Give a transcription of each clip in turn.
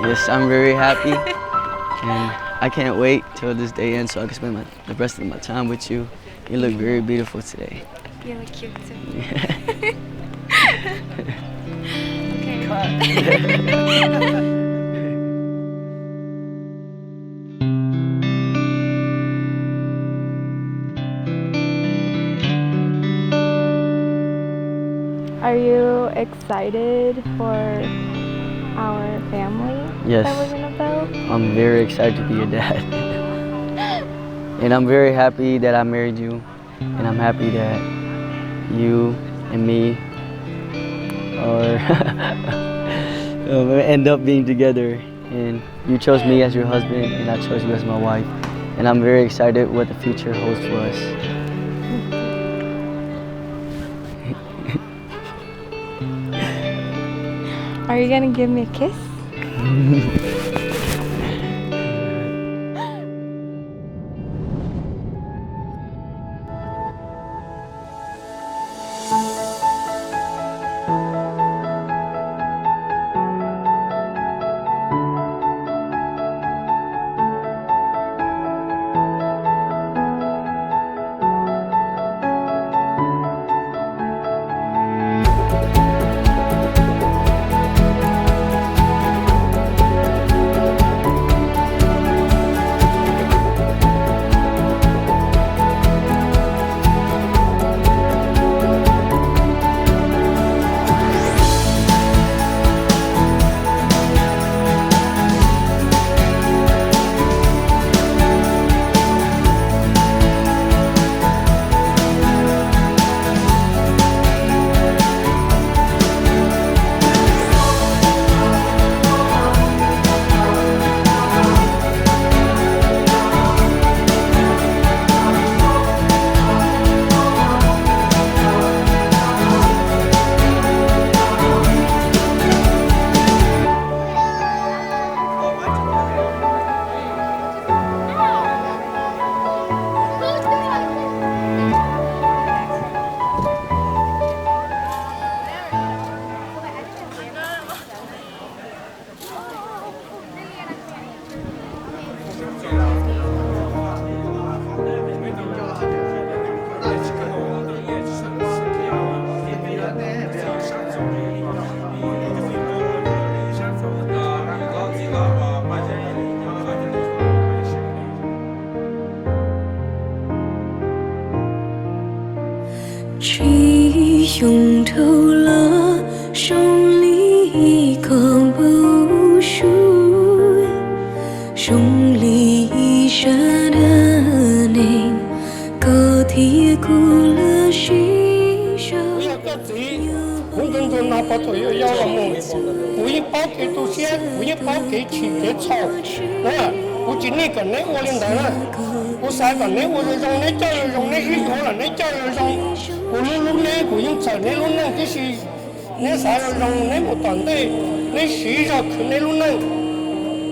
Yes, I'm very happy, and I can't wait till this day ends so I can spend the rest of my time with you. You look very beautiful today. You look cute too. Are you excited for our family Yes. that we're gonna build? I'm very excited to be your dad. And I'm very happy that I married you, and I'm happy that you and me are end up being together. And you chose me as your husband, and I chose you as my wife. And I'm very excited what the future holds for us. Are you gonna give me a kiss? chỉ dùng thâu lỡ sông lý còn bầu suối sông lý ra đà nền có thi cô lỡ xí cũng gần gần nào bắt đầu yêu làm mông, cũng bao cái tu sĩ, cũng bao cái chỉ cái草, nè, cũng chỉ này cái này我领导了，我三个呢我就用那教育用那些用了那教育用，我弄呢我用在那弄那就是那啥了用那么团队，那学校去那弄那，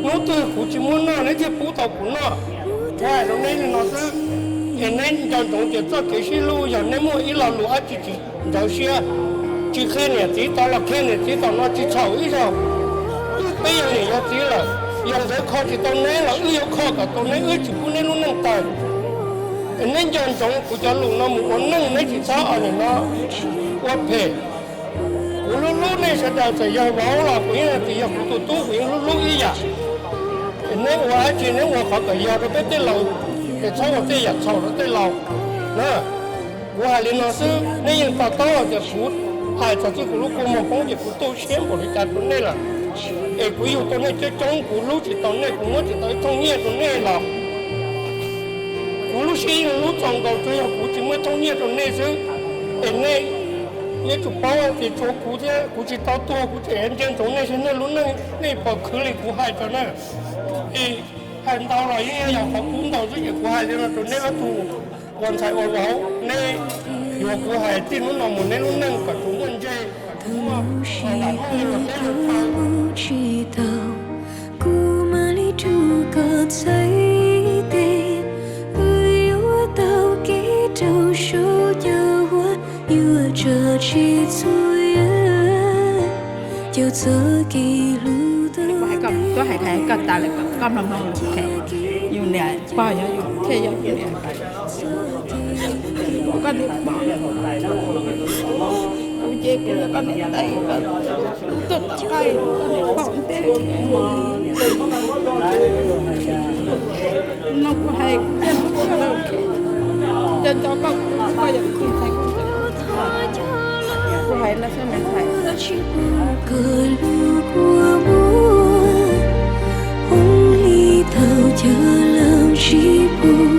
我对估计我那那些辅导不那，哎，用那老师，原来你讲中间做这些路要那么一老路啊自己就是啊。去看年纪到了，看年纪到了去炒一炒，不要年要低了，用这考起到那了，又要考个到那就不能弄带， nên dân chúng của cho lúc nó một con nâng nó chỉ sao ở nó quá phê của lúc này sẽ đào sẽ giao báo là của những thì của tụi tôi của lúc ý vậy nên qua chuyện nếu qua khỏi cái giao nó biết tới lâu để sau nó tới giặt sau nó tới lâu nè qua liền nó sư nên những ta toจะพูดhai thật sự của lúc cô mà không của tôi xem của cái chỗ này là để của yêu tôi này chơi trong của lúc chỉ tao này cũng chỉ tới thông nghĩa chỗ này là của lúc khi lúc trong cầu tôi của chỉ mới thông nghĩa chỗ này chứ để này như chụp bao thì chỗ của chỉ tao to của chỉ anh trên chỗ này cho nên lúc này này bỏ khứ lại của hai chỗ này thì hai tao là những nhà học cũng tao rất nhiều của hai nên là chỗ này là thu quan sai quan báo này nhiều của hai tin nó nằm một nơi lúc nâng cả chúng anh chơi mà làm hay là cái được不知道，故马里住个在地，不由我到几头手摇我，有这几组人，有这几路的。 có hai thẻ có ta lại có năm năm thẻ dù nè bao giờ dù thế giờ dù nè có được bỏ tôi chơi cái con này đây tôi chơi bỏng thế nó có hay chân cho con bây giờ không thấy có hay là sao mẹ thấy chờ làm chi buồn